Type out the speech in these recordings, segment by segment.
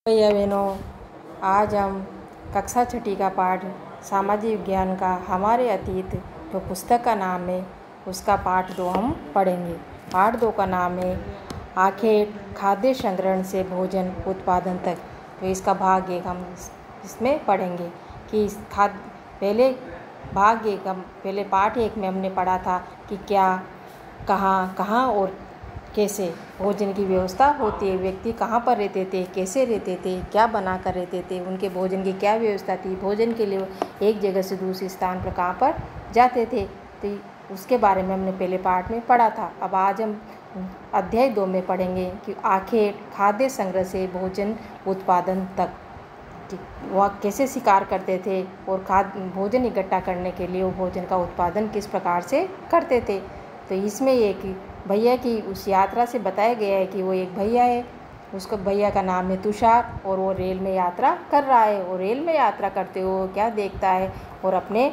भैया बहनों, आज हम कक्षा छठी का पाठ सामाजिक विज्ञान का हमारे अतीत जो पुस्तक का नाम है उसका पाठ 2 हम पढ़ेंगे। पाठ 2 का नाम है आखेट खाद्य संग्रहण से भोजन उत्पादन तक। तो इसका भाग 1 हम इसमें पढ़ेंगे कि पहले पाठ 1 में हमने पढ़ा था कि क्या कहाँ और कैसे भोजन की व्यवस्था होती है, व्यक्ति कहाँ पर रहते थे, कैसे रहते थे, क्या बना कर रहते थे, उनके भोजन की क्या व्यवस्था थी, भोजन के लिए एक जगह से दूसरे स्थान पर कहाँ पर जाते थे। तो उसके बारे में हमने पहले पाठ में पढ़ा था। अब आज हम अध्याय 2 में पढ़ेंगे कि आखेट खाद्य संग्रह से भोजन उत्पादन तक वह कैसे शिकार करते थे और भोजन इकट्ठा करने के लिए वो भोजन का उत्पादन किस प्रकार से करते थे। तो इसमें एक भैया की उस यात्रा से बताया गया है कि वो एक भैया है, उसका भैया का नाम है तुषार और वो रेल में यात्रा कर रहा है। और रेल में यात्रा करते हुए क्या देखता है और अपने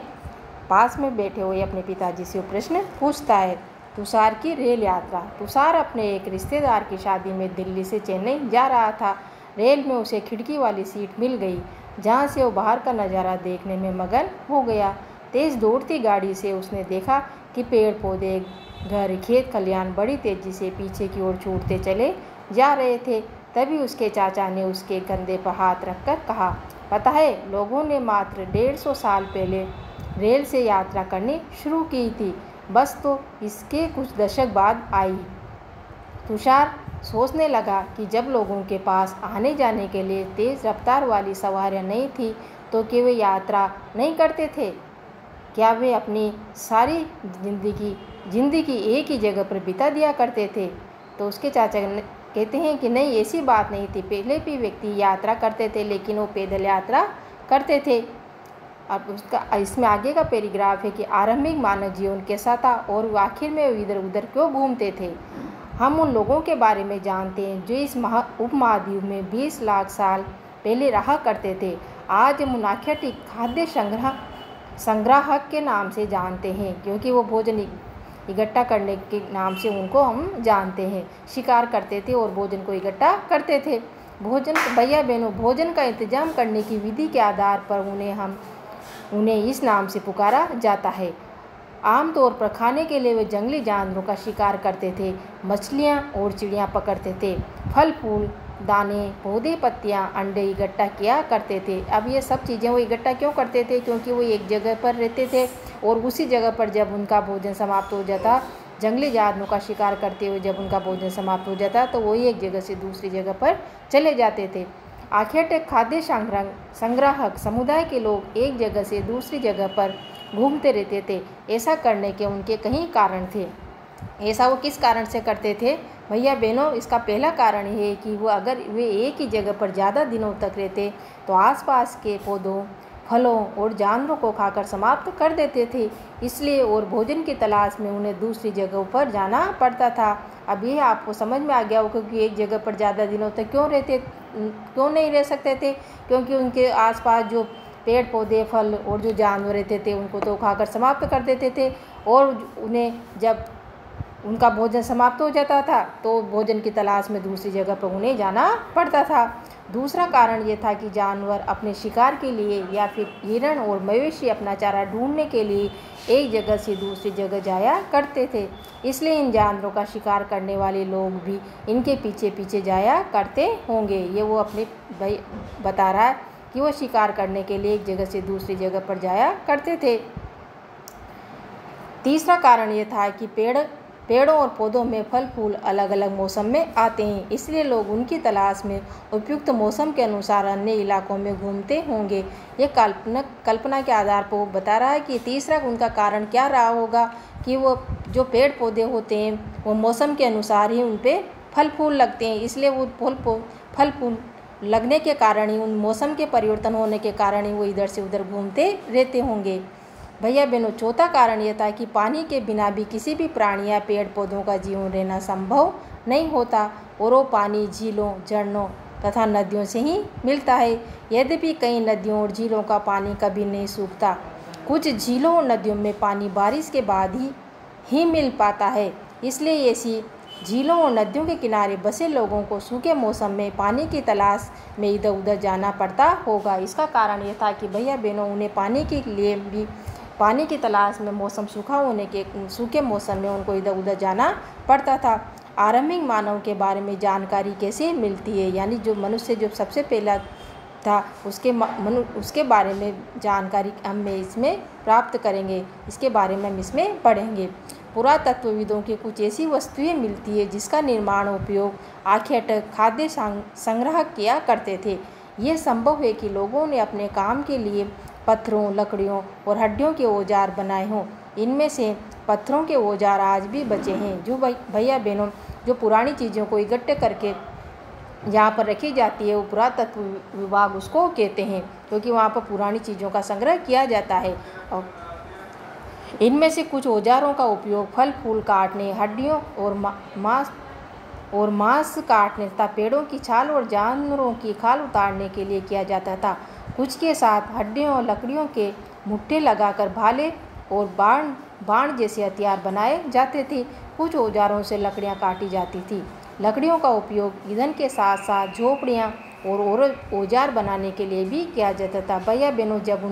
पास में बैठे हुए अपने पिताजी से वो प्रश्न पूछता है। तुषार की रेल यात्रा। तुषार अपने एक रिश्तेदार की शादी में दिल्ली से चेन्नई जा रहा था। रेल में उसे खिड़की वाली सीट मिल गई जहाँ से वो बाहर का नज़ारा देखने में मगन हो गया। तेज़ दौड़ती गाड़ी से उसने देखा कि पेड़ पौधे घर खेत खलियान बड़ी तेज़ी से पीछे की ओर छूटते चले जा रहे थे। तभी उसके चाचा ने उसके कंधे पर हाथ रखकर कहा, पता है, लोगों ने मात्र 150 साल पहले रेल से यात्रा करनी शुरू की थी, बस तो इसके कुछ दशक बाद आई। तुषार सोचने लगा कि जब लोगों के पास आने जाने के लिए तेज़ रफ्तार वाली सवारियां नहीं थी तो क्या वे यात्रा नहीं करते थे? क्या वे अपनी सारी जिंदगी एक ही जगह पर बिता दिया करते थे? तो उसके चाचा कहते हैं कि नहीं, ऐसी बात नहीं थी। पहले भी व्यक्ति यात्रा करते थे, लेकिन वो पैदल यात्रा करते थे। अब इसमें आगे का पैराग्राफ है कि आरंभिक मानव जीवन कैसा था और आखिर में इधर उधर क्यों घूमते थे। हम उन लोगों के बारे में जानते हैं जो इस उपमहाद्वीप में 20 लाख साल पहले रहा करते थे। आज हम उन आखेटिक खाद्य संग्राहक के नाम से जानते हैं, क्योंकि वो भोजन इकट्ठा करने के नाम से उनको हम जानते हैं। शिकार करते थे और भोजन को इकट्ठा करते थे। भैया बहनों, भोजन का इंतजाम करने की विधि के आधार पर उन्हें इस नाम से पुकारा जाता है। आमतौर पर खाने के लिए वे जंगली जानवरों का शिकार करते थे, मछलियाँ और चिड़ियाँ पकड़ते थे, फल फूल दाने पौधे पत्तियाँ अंडे इकट्ठा किया करते थे। अब ये सब चीज़ें वो इकट्ठा क्यों करते थे? क्योंकि वो एक जगह पर रहते थे और उसी जगह पर जब उनका भोजन समाप्त हो जाता, जंगली जानवरों का शिकार करते हुए जब उनका भोजन समाप्त हो जाता तो वही एक जगह से दूसरी जगह पर चले जाते थे। आखिर खाद्य संग्राहक समुदाय के लोग एक जगह से दूसरी जगह पर घूमते रहते थे। ऐसा करने के उनके कई कारण थे। ऐसा वो किस कारण से करते थे भैया बहनों? इसका पहला कारण ये है कि अगर वे एक ही जगह पर ज़्यादा दिनों तक रहते तो आसपास के पौधों फलों और जानवरों को खाकर समाप्त कर देते थे, इसलिए और भोजन की तलाश में उन्हें दूसरी जगहों पर जाना पड़ता था। अब ये आपको समझ में आ गया होगा कि एक जगह पर ज़्यादा दिनों तक क्यों नहीं रह सकते थे? क्योंकि उनके आसपास जो पेड़ पौधे फल और जो जानवर रहते थे उनको तो खाकर समाप्त कर देते थे, और उन्हें जब उनका भोजन समाप्त हो जाता था तो भोजन की तलाश में दूसरी जगह पर उन्हें जाना पड़ता था। दूसरा कारण ये था कि जानवर अपने शिकार के लिए या फिर हिरण और मवेशी अपना चारा ढूंढने के लिए एक जगह से दूसरी जगह जाया करते थे, इसलिए इन जानवरों का शिकार करने वाले लोग भी इनके पीछे पीछे जाया करते होंगे। ये वो अपने भाई बता रहा है कि वो शिकार करने के लिए एक जगह से दूसरी जगह पर जाया करते थे। तीसरा कारण ये था कि पेड़ों और पौधों में फल फूल अलग अलग मौसम में आते हैं, इसलिए लोग उनकी तलाश में उपयुक्त मौसम के अनुसार अन्य इलाकों में घूमते होंगे। ये कल्पना के आधार पर वो बता रहा है कि तीसरा उनका कारण क्या रहा होगा कि वो जो पेड़ पौधे होते हैं वो मौसम के अनुसार ही उन पर फल फूल लगते हैं, इसलिए वो फल फूल लगने के कारण ही, उन मौसम के परिवर्तन होने के कारण ही वो इधर से उधर घूमते रहते होंगे। भैया बहनों, चौथा कारण यह था कि पानी के बिना भी किसी भी प्राणी या पेड़ पौधों का जीवन रहना संभव नहीं होता, और वो पानी झीलों झरनों तथा नदियों से ही मिलता है। यद्यपि कई नदियों और झीलों का पानी कभी नहीं सूखता, कुछ झीलों और नदियों में पानी बारिश के बाद ही मिल पाता है, इसलिए ऐसी झीलों और नदियों के किनारे बसे लोगों को सूखे मौसम में पानी की तलाश में इधर उधर जाना पड़ता होगा। इसका कारण ये था कि भैया बहनों उन्हें पानी के लिए भी पानी की तलाश में मौसम सूखे मौसम में उनको इधर उधर जाना पड़ता था। आरंभिक मानव के बारे में जानकारी कैसे मिलती है, यानी जो मनुष्य जो सबसे पहला था उसके बारे में जानकारी हम इसमें प्राप्त करेंगे, इसके बारे में हम इसमें पढ़ेंगे। पुरातत्वविदों की कुछ ऐसी वस्तुएं मिलती है जिसका निर्माण उपयोग आख्याटक खाद्य संग्रह किया करते थे। ये संभव है कि लोगों ने अपने काम के लिए पत्थरों, लकड़ियों और हड्डियों के औजार बनाए हों। इनमें से पत्थरों के औजार आज भी बचे हैं। जो भैया बहनों जो पुरानी चीज़ों को इकट्ठे करके जहाँ पर रखी जाती है वो पुरातत्व विभाग उसको कहते हैं, क्योंकि वहाँ पर पुरानी चीज़ों का संग्रह किया जाता है। और इनमें से कुछ औजारों का उपयोग फल फूल काटने, हड्डियों और मांस काटने तथा पेड़ों की छाल और जानवरों की खाल उतारने के लिए किया जाता था। कुछ के साथ हड्डियों और लकड़ियों के मुट्ठे लगाकर भाले और बाण जैसे हथियार बनाए जाते थे। कुछ औजारों से लकड़ियाँ काटी जाती थी। लकड़ियों का उपयोग ईंधन के साथ साथ झोपड़ियाँ और औजार बनाने के लिए भी किया जाता था। भैया बहनों जब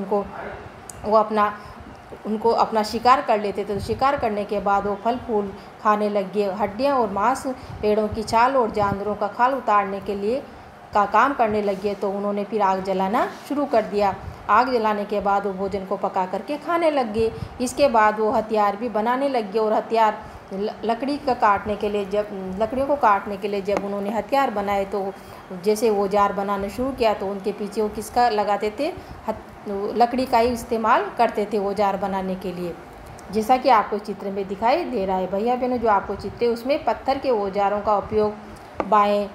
उनको अपना शिकार कर लेते थे तो शिकार करने के बाद वो फल फूल खाने लग गए। हड्डियाँ और मांस, पेड़ों की छाल और जानवरों का खाल उतारने के लिए का काम करने लग गए, तो उन्होंने फिर आग जलाना शुरू कर दिया। आग जलाने के बाद वो भोजन को पका करके खाने लग गए। इसके बाद वो हथियार भी बनाने लग गए और हथियार लकड़ियों को काटने के लिए जब उन्होंने हथियार बनाए तो जैसे औजार बनाना शुरू किया तो उनके पीछे वो किसका लगाते थे, लकड़ी का ही इस्तेमाल करते थे औजार बनाने के लिए। जैसा कि आपको चित्र में दिखाई दे रहा है भैया बहनों, जो आपको चित्र है उसमें पत्थर के औजारों का उपयोग बाएं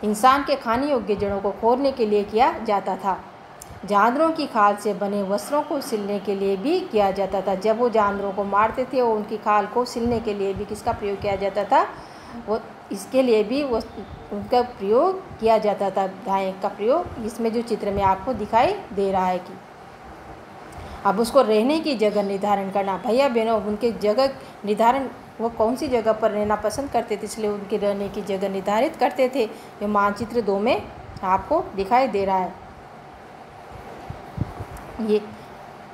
इंसान के खाने योग्य जड़ों को खोदने के लिए किया जाता था। जानवरों की खाल से बने वस्त्रों को सिलने के लिए भी किया जाता था। जब वो जानवरों को मारते थे और उनकी खाल को सिलने के लिए भी किसका प्रयोग किया जाता था, वो इसके लिए भी वो उनका प्रयोग किया जाता था, धाए का प्रयोग। इसमें जो चित्र में आपको दिखाई दे रहा है कि अब उसको रहने की जगह निर्धारण करना। भैया बहनों उनके जगह निर्धारण, वो कौन सी जगह पर रहना पसंद करते थे, इसलिए उनके रहने की जगह निर्धारित करते थे। ये मानचित्र 2 में आपको दिखाई दे रहा है। ये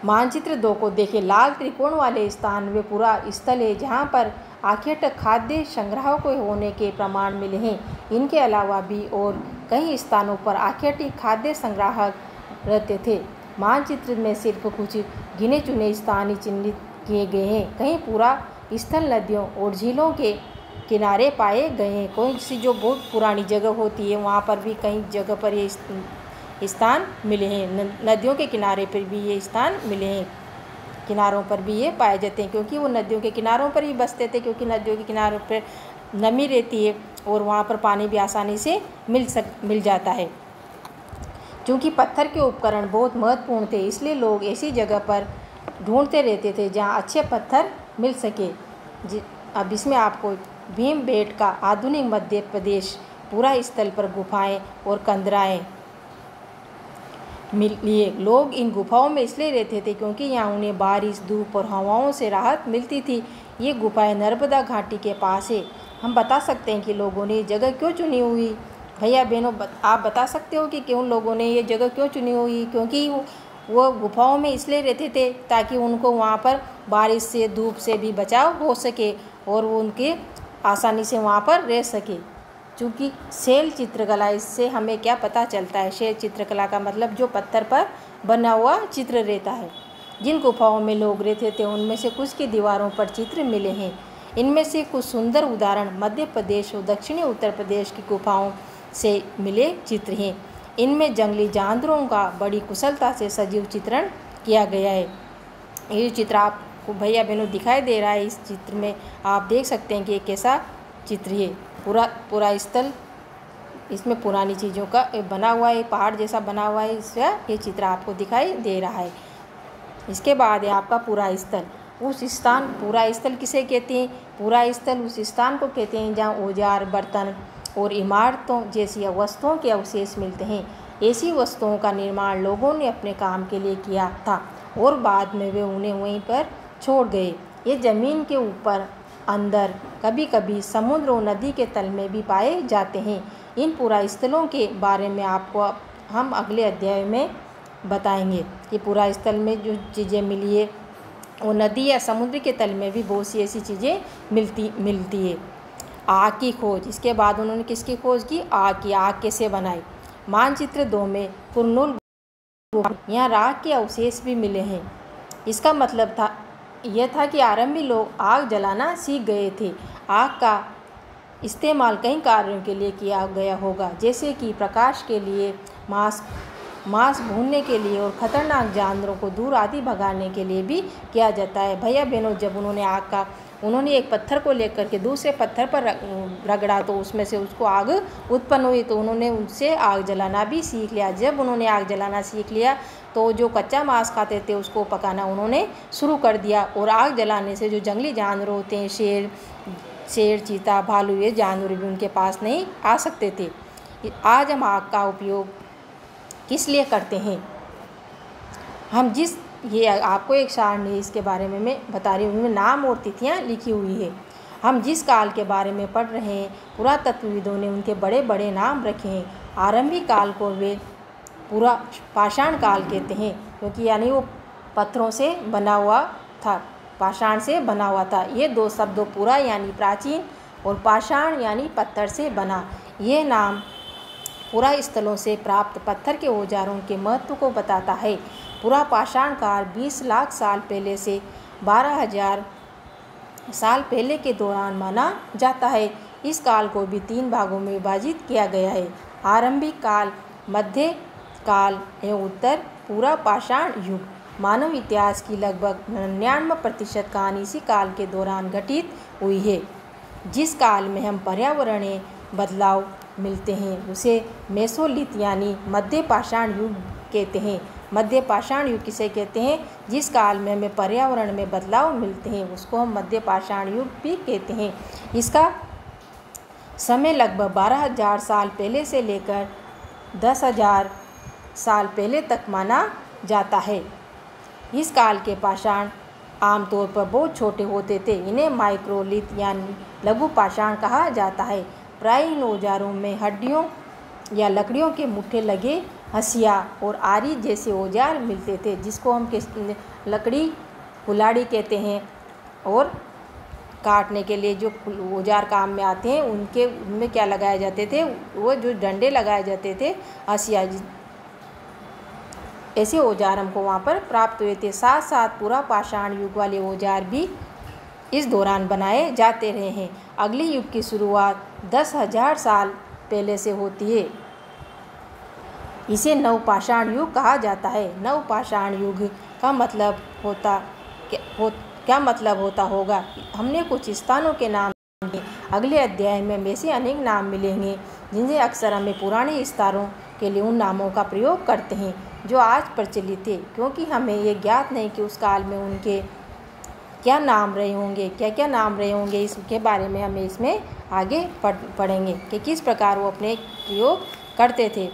मानचित्र 2 को देखिए। लाल त्रिकोण वाले स्थान वे पूरा स्थल है जहाँ पर आख्याटक खाद्य संग्रह को होने के प्रमाण मिले हैं। इनके अलावा भी और कई स्थानों पर आख्याटिक खाद्य संग्राहक रहते थे। मानचित्र में सिर्फ कुछ गिने चुने स्थान ही चिन्हित किए गए हैं। कहीं पूरा स्थल नदियों और झीलों के किनारे पाए गए हैं। कोई सी जो बहुत पुरानी जगह होती है वहाँ पर भी कई जगह पर ये स्थान मिले हैं। नदियों के किनारे पर भी ये स्थान मिले हैं, किनारों पर भी ये पाए जाते हैं, क्योंकि वो नदियों के किनारों पर ही बसते थे, क्योंकि नदियों के किनारों पर नमी रहती है और वहाँ पर पानी भी आसानी से मिल जाता है। क्योंकि पत्थर के उपकरण बहुत महत्वपूर्ण थे, इसलिए लोग ऐसी जगह पर ढूंढते रहते थे जहाँ अच्छे पत्थर मिल सके। अब इसमें आपको भीमबेटका का आधुनिक मध्य प्रदेश पूरा स्थल पर गुफाएं और कंदराएं मिली। लोग इन गुफाओं में इसलिए रहते थे क्योंकि यहाँ उन्हें बारिश, धूप और हवाओं से राहत मिलती थी। ये गुफाएं नर्मदा घाटी के पास है। हम बता सकते हैं कि लोगों ने ये जगह क्यों चुनी हुई। भैया बहनों आप बता सकते हो कि क्यों लोगों ने ये जगह क्यों चुनी हुई। क्योंकि वो गुफाओं में इसलिए रहते थे ताकि उनको वहाँ पर बारिश से, धूप से भी बचाव हो सके और वो उनके आसानी से वहाँ पर रह सके। चूँकि शैल चित्रकला, इससे हमें क्या पता चलता है, शैल चित्रकला का मतलब जो पत्थर पर बना हुआ चित्र रहता है। जिन गुफाओं में लोग रहते थे उनमें से कुछ की दीवारों पर चित्र मिले हैं। इनमें से कुछ सुंदर उदाहरण मध्य प्रदेश और दक्षिणी उत्तर प्रदेश की गुफाओं से मिले चित्र हैं। इनमें जंगली जानवरों का बड़ी कुशलता से सजीव चित्रण किया गया है। ये चित्र आपको भैया बहनों दिखाई दे रहा है। इस चित्र में आप देख सकते हैं कि ये कैसा चित्र है। पूरा स्थल इसमें पुरानी चीज़ों का बना हुआ है, पहाड़ जैसा बना हुआ है, इसका ये चित्र आपको दिखाई दे रहा है। इसके बाद है आपका पूरा स्थल। पूरा स्थल किसे कहते हैं? पूरा स्थल उस स्थान को कहते हैं जहाँ औजार, बर्तन और इमारतों जैसी वस्तुओं के अवशेष मिलते हैं। ऐसी वस्तुओं का निर्माण लोगों ने अपने काम के लिए किया था और बाद में वे उन्हें वहीं पर छोड़ गए। ये ज़मीन के ऊपर अंदर, कभी कभी समुद्र और नदी के तल में भी पाए जाते हैं। इन पुरा स्थलों के बारे में आपको हम अगले अध्याय में बताएंगे कि पुरा स्थल में जो चीज़ें मिली है वो नदी या समुद्र के तल में भी बहुत सी ऐसी चीज़ें मिलती है। आग की खोज, इसके बाद उन्होंने किसकी खोज की? आग की। आग कैसे बनाई? मानचित्र 2 में कुरनूल यहाँ राख के अवशेष भी मिले हैं। इसका मतलब यह था कि आरंभी लोग आग जलाना सीख गए थे। आग का इस्तेमाल कई कार्यों के लिए किया गया होगा, जैसे कि प्रकाश के लिए, मांस भूनने के लिए और ख़तरनाक जानवरों को दूर आदि भगाने के लिए भी किया जाता है। भैया बहनों, जब उन्होंने एक पत्थर को लेकर के दूसरे पत्थर पर रगड़ा तो उसमें से उसको आग उत्पन्न हुई, तो उन्होंने उससे आग जलाना भी सीख लिया। जब उन्होंने आग जलाना सीख लिया तो जो कच्चा मांस खाते थे उसको पकाना उन्होंने शुरू कर दिया। और आग जलाने से जो जंगली जानवर होते हैं, शेर, चीता, भालू, ये जानवर भी उनके पास नहीं आ सकते थे। आज हम आग का उपयोग किस लिए करते हैं? ये आपको एक सारणी इसके बारे में मैं बता रही हूँ, उनमें नाम और तिथियाँ लिखी हुई है। हम जिस काल के बारे में पढ़ रहे हैं, पुरातत्वविदों ने उनके बड़े बड़े नाम रखे हैं। आरंभिक काल को वे पूरा पाषाण काल कहते हैं, क्योंकि यानी वो पत्थरों से बना हुआ था, पाषाण से बना हुआ था। ये दो शब्दों पुरा यानी प्राचीन और पाषाण यानी पत्थर से बना। ये नाम पुरा स्थलों से प्राप्त पत्थर के औजारों के महत्व को बताता है। पुरा पाषाण काल 20 लाख साल पहले से 12,000 साल पहले के दौरान माना जाता है। इस काल को भी 3 भागों में विभाजित किया गया है: आरंभिक काल, मध्य काल एवं उत्तर पूरा पाषाण युग। मानव इतिहास की लगभग 99% कहानी इसी काल के दौरान घटित हुई है। जिस काल में हम पर्यावरणीय बदलाव मिलते हैं उसे मेसोलिथ यानी मध्य पाषाण युग कहते हैं। मध्य पाषाण युग किसे कहते हैं? जिस काल में हमें पर्यावरण में बदलाव मिलते हैं उसको हम मध्य पाषाण युग भी कहते हैं। इसका समय लगभग 12,000 साल पहले से लेकर 10,000 साल पहले तक माना जाता है। इस काल के पाषाण आमतौर पर बहुत छोटे होते थे। इन्हें माइक्रोलिथ यानी लघु पाषाण कहा जाता है। प्राय इन औजारों में हड्डियों या लकड़ियों के मुट्ठे लगे हंसिया और आरी जैसे औजार मिलते थे, जिसको हम लकड़ी कुल्हाड़ी कहते हैं। और काटने के लिए जो औजार काम में आते हैं उनमें क्या लगाए जाते थे? वो जो डंडे लगाए जाते थे, हंसिया, ऐसे औजार हमको वहाँ पर प्राप्त हुए थे। साथ साथ पूरा पाषाण युग वाले औजार भी इस दौरान बनाए जाते रहे हैं। अगले युग की शुरुआत 10,000 साल पहले से होती है। इसे नवपाषाण युग कहा जाता है। नवपाषाण युग का मतलब क्या मतलब होता होगा? हमने कुछ स्थानों के नाम दिए। अगले अध्याय में वैसे अनेक नाम मिलेंगे जिनसे अक्सर हमें पुराने स्थानों के लिए उन नामों का प्रयोग करते हैं जो आज प्रचलित थे, क्योंकि हमें ये ज्ञात नहीं कि उस काल में उनके क्या नाम रहे होंगे, क्या नाम रहे होंगे। इसके बारे में हमें इसमें आगे पढ़ेंगे कि किस प्रकार वो अपने प्रयोग करते थे।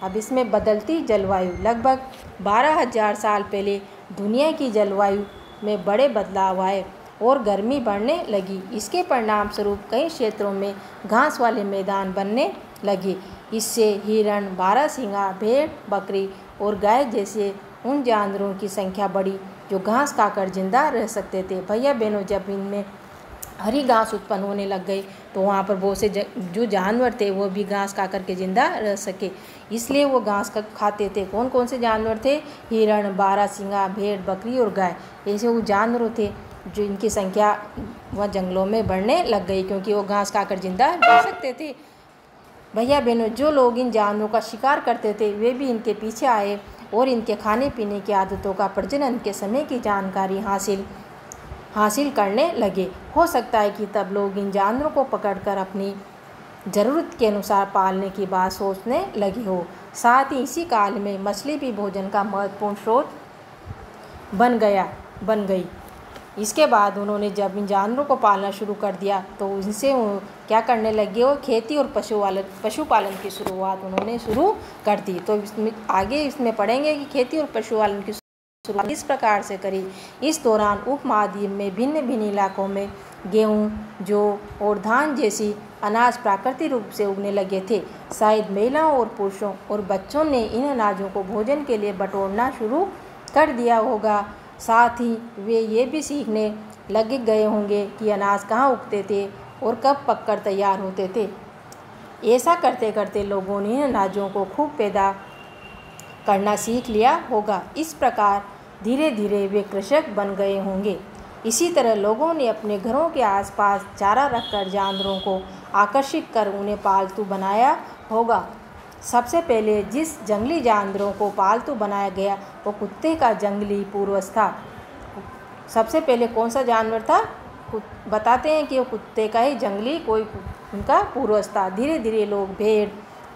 अब इसमें बदलती जलवायु, लगभग 12,000 साल पहले दुनिया की जलवायु में बड़े बदलाव आए और गर्मी बढ़ने लगी। इसके परिणाम स्वरूप कई क्षेत्रों में घास वाले मैदान बनने लगे। इससे हिरण, बारहसिंगा, भेड़, बकरी और गाय जैसे उन जानवरों की संख्या बढ़ी जो घास खाकर जिंदा रह सकते थे। भैया बहनों, जब इनमें हरी घास उत्पन्न होने लग गई तो वहाँ पर बहुत से जो जानवर थे वो भी घास खा कर के जिंदा रह सके, इसलिए वो घास खाते थे। कौन कौन से जानवर थे? हिरण, बारहसिंगा, भेड़, बकरी और गाय। ऐसे वो जानवर थे जो इनकी संख्या वह जंगलों में बढ़ने लग गई, क्योंकि वो घास खाकर जिंदा रह सकते थे। भैया बहनों, जो लोग इन जानवरों का शिकार करते थे वे भी इनके पीछे आए और इनके खाने पीने की आदतों का, प्रजनन के समय की जानकारी हासिल करने लगे। हो सकता है कि तब लोग इन जानवरों को पकड़कर अपनी ज़रूरत के अनुसार पालने की बात सोचने लगे हो। साथ ही इसी काल में मछली भी भोजन का महत्वपूर्ण स्रोत बन गई। इसके बाद उन्होंने जब इन जानवरों को पालना शुरू कर दिया तो उनसे क्या करने लगे? वो खेती और पशुपालन की शुरुआत उन्होंने शुरू कर दी। तो इसमें आगे पढ़ेंगे कि खेती और पशुपालन की शुरुआत इस प्रकार से करी। इस दौरान उपमहाद्वीप में भिन्न भिन्न इलाकों में गेहूँ, जौ और धान जैसी अनाज प्राकृतिक रूप से उगने लगे थे। शायद महिलाओं और पुरुषों और बच्चों ने इन अनाजों को भोजन के लिए बटोरना शुरू कर दिया होगा। साथ ही वे ये भी सीखने लग गए होंगे कि अनाज कहाँ उगते थे और कब पककर तैयार होते थे। ऐसा करते करते लोगों ने इन अनाजों को खूब पैदा करना सीख लिया होगा। इस प्रकार धीरे धीरे वे कृषक बन गए होंगे। इसी तरह लोगों ने अपने घरों के आसपास चारा रखकर जानवरों को आकर्षित कर उन्हें पालतू बनाया होगा। सबसे पहले जिस जंगली जानवरों को पालतू बनाया गया वो कुत्ते का जंगली पूर्वज था। सबसे पहले कौन सा जानवर था? बताते हैं कि वो कुत्ते का ही जंगली कोई उनका पूर्वज था। धीरे धीरे लोग भेड़,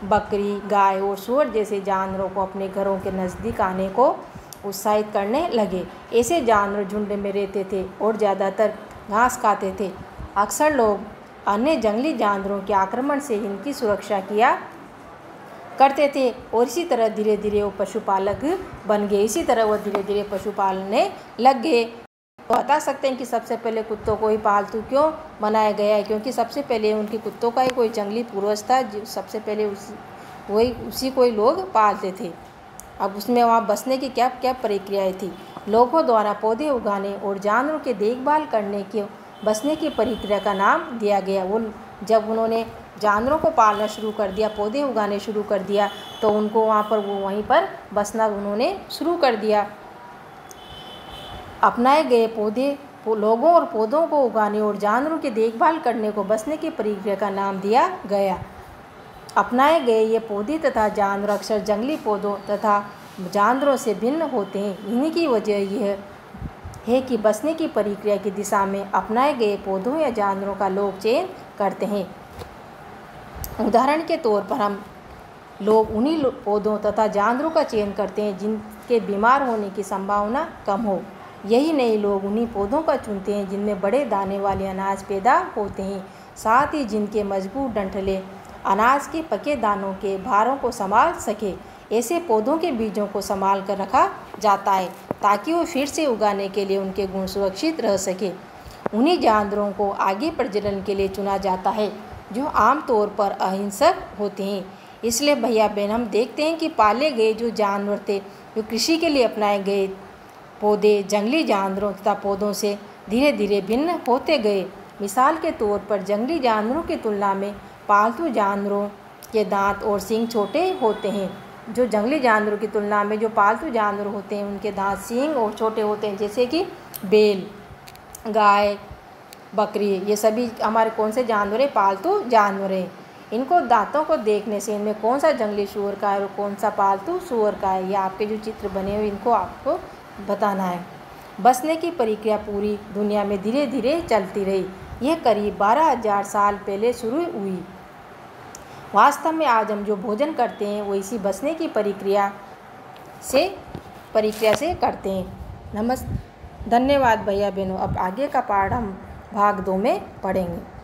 बकरी, गाय और सूअर जैसे जानवरों को अपने घरों के नज़दीक आने को उत्साहित करने लगे। ऐसे जानवर झुंड में रहते थे और ज़्यादातर घास खाते थे। अक्सर लोग अन्य जंगली जानवरों के आक्रमण से इनकी सुरक्षा किया करते थे और इसी तरह धीरे धीरे वो पशुपालक बन गए। इसी तरह वो धीरे धीरे पशुपालने लग गए। तो बता सकते हैं कि सबसे पहले कुत्तों को ही पालतू क्यों बनाया गया है, क्योंकि सबसे पहले उनके कुत्तों का ही कोई जंगली पूर्वज था जो सबसे पहले उसी को ही लोग पालते थे। अब उसमें वहाँ बसने की क्या क्या प्रक्रियाएँ थी। लोगों द्वारा पौधे उगाने और जानवरों की देखभाल करने के बसने की प्रक्रिया का नाम दिया गया। वो जब उन्होंने जानवरों को पालना शुरू कर दिया, पौधे उगाने शुरू कर दिया, तो उनको वहीं पर बसना उन्होंने शुरू कर दिया। अपनाए गए पौधे लोगों और पौधों को उगाने और जानवरों की देखभाल करने को बसने की प्रक्रिया का नाम दिया गया। अपनाए गए ये पौधे तथा जानवर अक्सर जंगली पौधों तथा जानवरों से भिन्न होते हैं। इन्हीं की वजह यह है कि बसने की प्रक्रिया की दिशा में अपनाए गए पौधों या जानवरों का लोग चयन करते हैं। उदाहरण के तौर पर हम लोग उन्हीं पौधों तथा जानवरों का चयन करते हैं जिनके बीमार होने की संभावना कम हो। यही नहीं, लोग उन्हीं पौधों का चुनते हैं जिनमें बड़े दाने वाले अनाज पैदा होते हैं, साथ ही जिनके मजबूत डंठले अनाज के पके दानों के भारों को संभाल सके। ऐसे पौधों के बीजों को संभाल कर रखा जाता है ताकि वो फिर से उगाने के लिए उनके गुण सुरक्षित रह सके। उन्हीं जानवरों को आगे प्रजनन के लिए चुना जाता है जो आमतौर पर अहिंसक होते हैं। इसलिए भैया बहन, हम देखते हैं कि पाले गए जो जानवर थे, जो कृषि के लिए अपनाए गए पौधे जंगली जानवरों तथा पौधों से धीरे धीरे भिन्न होते गए। मिसाल के तौर पर जंगली जानवरों की तुलना में पालतू जानवरों के दांत और सींग छोटे होते हैं। जो जंगली जानवरों की तुलना में जो पालतू जानवर होते हैं उनके दांत, सींग और छोटे होते हैं। जैसे कि बैल, गाय, बकरी, ये सभी हमारे कौन से जानवर हैं? पालतू जानवर हैं। इनको दांतों को देखने से इनमें कौन सा जंगली सूअर का है और कौन सा पालतू सूअर का है, ये आपके जो चित्र बने हुए इनको आपको बताना है। बसने की प्रक्रिया पूरी दुनिया में धीरे धीरे चलती रही। यह करीब 12,000 साल पहले शुरू हुई। वास्तव में आज हम जो भोजन करते हैं वो इसी बसने की प्रक्रिया से करते हैं। धन्यवाद भैया बहनों। अब आगे का पाठ हम भाग 2 में पढ़ेंगे।